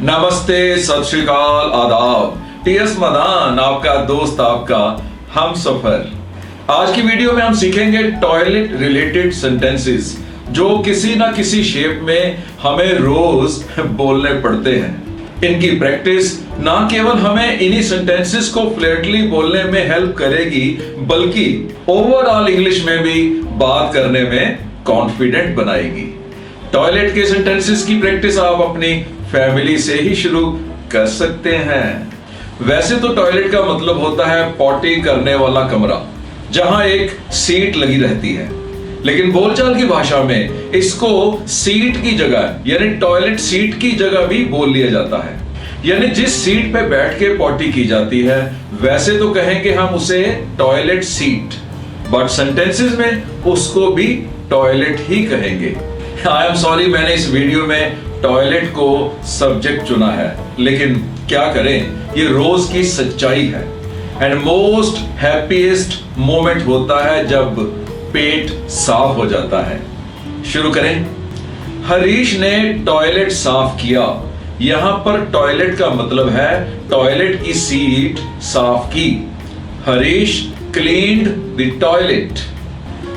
नमस्ते, सत श्री अकाल, आदाब। टीएस मदान आपका दोस्त, आपका हम सफर। आज की वीडियो में हम सीखेंगे टॉयलेट रिलेटेड सेंटेंसेस जो किसी ना किसी शेप में हमें रोज बोलने पड़ते हैं। इनकी प्रैक्टिस ना केवल हमें इन्हीं सेंटेंसेस को फ्लुएंटली बोलने में हेल्प करेगी, बल्कि ओवरऑल इंग्लिश में भी बात करने में कॉन्फिडेंट बनाएगी। टॉयलेट के सेंटेंसेस की प्रैक्टिस आप अपनी फैमिली से ही शुरू कर सकते हैं। वैसे तो टॉयलेट का मतलब होता है पॉटी करने वाला कमरा जहां एक सीट लगी रहती है, लेकिन बोलचाल की भाषा में इसको सीट की जगह यानी टॉयलेट सीट की जगह भी बोल लिया जाता है। यानी जिस सीट पे बैठ के पॉटी की जाती है वैसे तो कहेंगे हम उसे टॉयलेट सीट, बट सेंटेंसेस में उसको भी टॉयलेट ही कहेंगे। आई एम सॉरी, मैंने इस वीडियो में टॉयलेट को सब्जेक्ट चुना है, लेकिन क्या करें, ये रोज की सच्चाई है। एंड मोस्ट हैप्पीएस्ट मोमेंट होता है जब पेट साफ हो जाता है। शुरू करें। हरीश ने टॉयलेट साफ किया। यहां पर टॉयलेट का मतलब है टॉयलेट की सीट साफ की। Harish cleaned the toilet.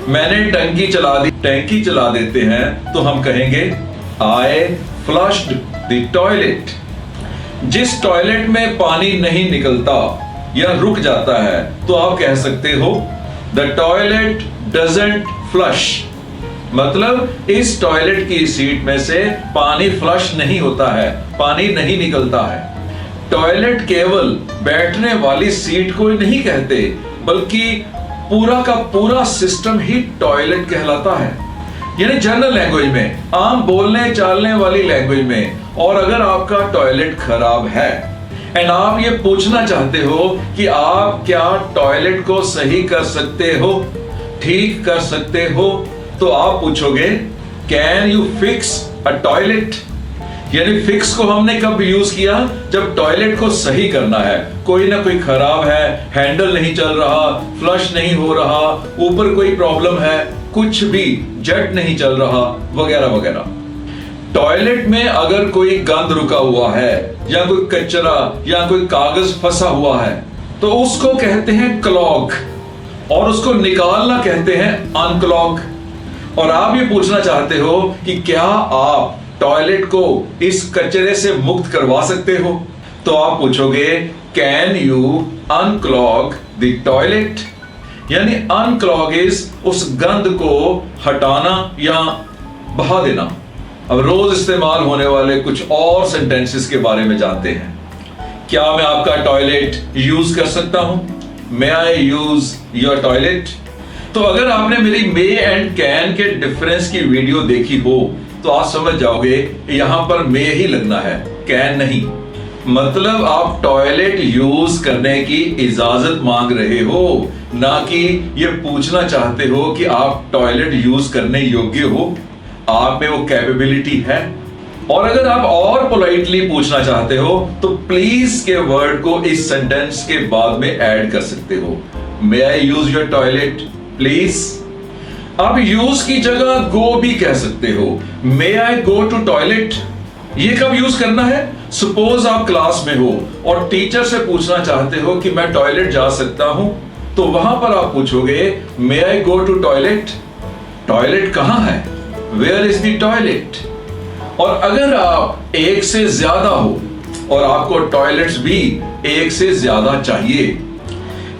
मैंने टंकी चला दी। टंकी चला देते हैं तो हम कहेंगे आई फ्लश्ड द टॉयलेट। जिस टॉयलेट में पानी नहीं निकलता या रुक जाता है तो आप कह सकते हो द टॉयलेट डजंट फ्लश। मतलब इस टॉयलेट की सीट में से पानी फ्लश नहीं होता है, पानी नहीं निकलता है। टॉयलेट केवल बैठने वाली सीट को नहीं कहते, बल्कि पूरा का पूरा सिस्टम ही टॉयलेट कहलाता है। यानी जनरल लैंग्वेज में, आम बोलने चालने वाली लैंग्वेज में। और अगर आपका टॉयलेट खराब है एंड आप ये पूछना चाहते हो कि आप क्या टॉयलेट को सही कर सकते हो, ठीक कर सकते हो, तो आप पूछोगे can you fix a toilet. यानी फिक्स को हमने कब यूज किया, जब टॉयलेट को सही करना है। कोई ना कोई खराब है, हैंडल नहीं चल रहा, फ्लश नहीं हो रहा, ऊपर कोई प्रॉब्लम है, कुछ भी, जेट नहीं चल रहा, वगैरह वगैरह। टॉयलेट में अगर कोई गंद रुका हुआ है या कोई कचरा या कोई कागज फंसा हुआ है तो उसको कहते हैं क्लॉग, और उसको निकालना कहते हैं अनक्लॉग। और आप ये पूछना चाहते हो कि क्या आप टॉयलेट को इस कचरे से मुक्त करवा सकते हो, तो आप पूछोगे can you unclog the toilet. यानी अनक्लॉग इज उस गंद को हटाना या बहा देना। अब रोज इस्तेमाल होने वाले कुछ और सेंटेंसेस के बारे में जानते हैं। क्या मैं आपका टॉयलेट यूज कर सकता हूं? मे आई यूज योर टॉयलेट? तो अगर आपने मेरी मे एंड कैन के डिफरेंस की वीडियो देखी हो तो आप समझ जाओगे यहां पर मे ही लगना है, कैन नहीं। मतलब आप टॉयलेट यूज करने की इजाजत मांग रहे हो, ना कि ये पूछना चाहते हो कि आप टॉयलेट यूज करने योग्य हो, आप में वो कैपेबिलिटी है। और अगर आप और पोलाइटली पूछना चाहते हो तो प्लीज के वर्ड को इस सेंटेंस के बाद में ऐड कर सकते हो। मे आई यूज योर टॉयलेट प्लीज। आप यूज की जगह गो भी कह सकते हो। मे आई गो टू टॉयलेट। ये कब यूज करना है? सपोज आप क्लास में हो और टीचर से पूछना चाहते हो कि मैं टॉयलेट जा सकता हूं, तो वहां पर आप पूछोगे may I go to toilet. Toilet कहां है? Where is the toilet? और अगर आप एक से ज्यादा हो और आपको टॉयलेट्स भी एक से ज्यादा चाहिए,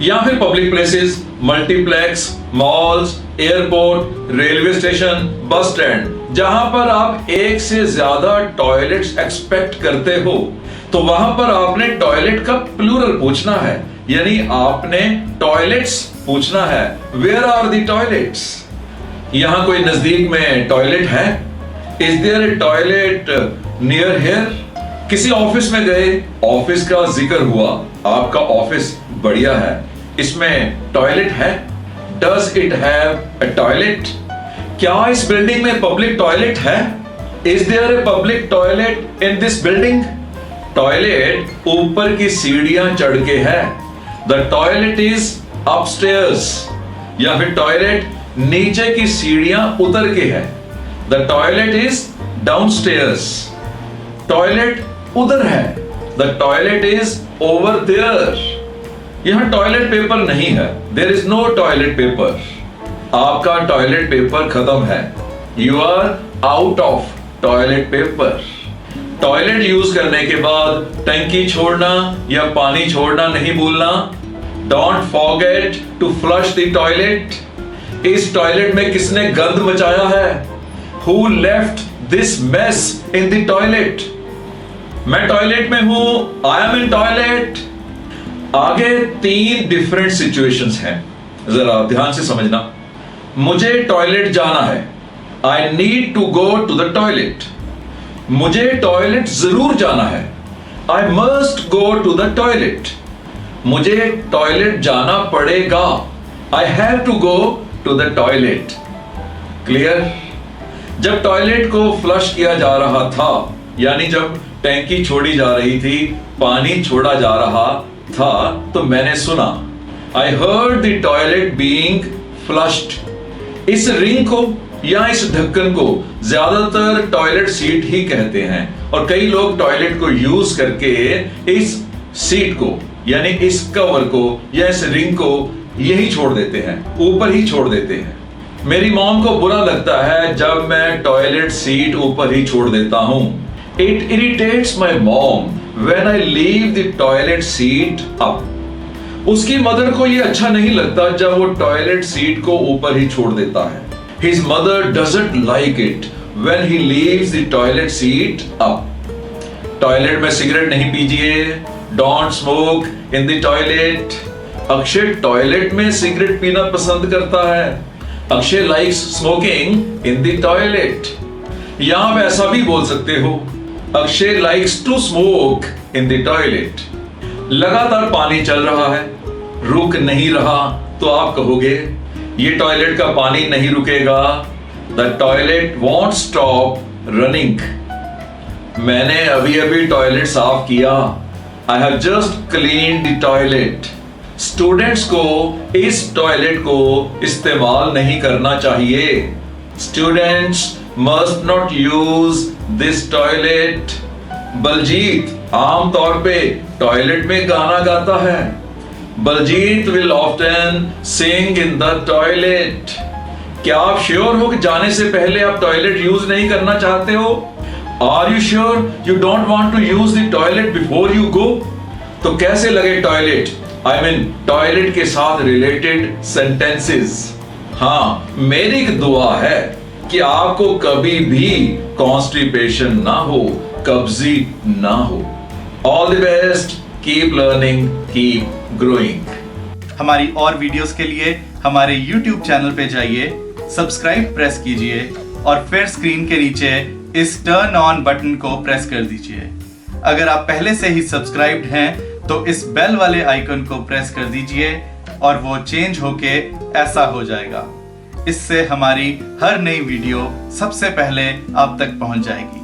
या फिर public places, multiplex, malls, airport, railway station, bus stand, जहां पर आप एक से ज्यादा टॉयलेट्स एक्सपेक्ट करते हो, तो वहां पर आपने टॉयलेट का प्लूरल पूछना है। यानी आपने टॉयलेट्स पूछना है। Where are the toilets? यहां कोई नजदीक में टॉयलेट है? Is there a toilet near here? किसी ऑफिस में गए, ऑफिस का जिक्र हुआ, आपका ऑफिस बढ़िया है, इसमें टॉयलेट है? Does it have a toilet? क्या इस बिल्डिंग में पब्लिक टॉयलेट है? Is there a public toilet in this building? Toilet ऊपर की सीढ़ियां चढ़ के है। The toilet is upstairs. या फिर टॉयलेट नीचे की सीढ़ियां उतर के है। The toilet is downstairs. Toilet उधर है, the toilet is over there. यहां टॉयलेट पेपर नहीं है, there is no toilet paper. आपका टॉयलेट पेपर खत्म है, you are out of toilet paper. Toilet use करने के बाद टंकी छोड़ना या पानी छोड़ना नहीं भूलना। Don't forget to flush the toilet. इस टॉयलेट में किसने गंद मचाया है? Who left this mess in the toilet? मैं टॉयलेट में हूं, I am in toilet। आगे 3 डिफरेंट सिचुएशंस हैं, जरा ध्यान से समझना। मुझे टॉयलेट जाना है, I need to go to the toilet। मुझे टॉयलेट जरूर जाना है, I must go to the toilet। मुझे टॉयलेट जाना पड़ेगा, I have to go to the toilet। Clear? जब टॉयलेट को फ्लश किया जा रहा था, यानी जब टैंकी छोड़ी जा रही थी, पानी छोड़ा जा रहा था, तो मैंने सुना, I heard the toilet being flushed। इस रिंग को या इस ढक्कन को ज्यादातर टॉयलेट सीट ही कहते हैं, और कई लोग टॉयलेट को यूज करके इस सीट को यानी इस कवर को या इस रिंग को यही छोड़ देते हैं, ऊपर ही छोड़ देते हैं। मेरी मॉम को बुरा लगता है जब मैं टॉयलेट सीट ऊपर ही छोड़ देता हूं। It irritates my mom when I leave the toilet seat up। उसकी मदर को यह अच्छा नहीं लगता जब वो टॉयलेट सीट को ऊपर ही छोड़ देता है। His mother doesn't like it when he leaves the toilet seat up। Toilet में सिगरेट नहीं पीजिए, Don't smoke in the toilet। Akshay toilet में सिगरेट पीना पसंद करता है। Akshay likes smoking in the toilet। या आप ऐसा भी बोल सकते हो, Akshay likes to smoke in the toilet। लगातार पानी चल रहा है, रुक नहीं रहा, तो आप कहोगे ये टॉयलेट का पानी नहीं रुकेगा, The toilet won't stop running। मैंने अभी अभी टॉयलेट साफ किया, I have just cleaned the toilet। Students को इस टॉयलेट को इस्तेमाल नहीं करना चाहिए। Students must not use this toilet. Baljit आमतौर पे टॉयलेट में गाना गाता है। Baljit will often sing in the toilet. क्या आप श्योर हो कि जाने से पहले आप टॉयलेट यूज नहीं करना चाहते हो? Are you sure you don't want to use the toilet before you go? तो कैसे लगे टॉयलेट, आई मीन टॉयलेट के साथ रिलेटेड सेंटेंसेस? हाँ, मेरी एक दुआ है कि आपको कभी भी कॉन्स्टिपेशन ना हो, कब्जी ना हो। All the best, keep learning, keep growing. हमारी और वीडियोस के लिए हमारे YouTube चैनल पे जाइए, सब्सक्राइब प्रेस कीजिए और फिर स्क्रीन के नीचे इस टर्न ऑन बटन को प्रेस कर दीजिए। अगर आप पहले से ही सब्सक्राइब्ड हैं तो इस बेल वाले आइकन को प्रेस कर दीजिए और वो चेंज होके ऐसा हो जाएगा। इससे हमारी हर नई वीडियो सबसे पहले आप तक पहुंच जाएगी।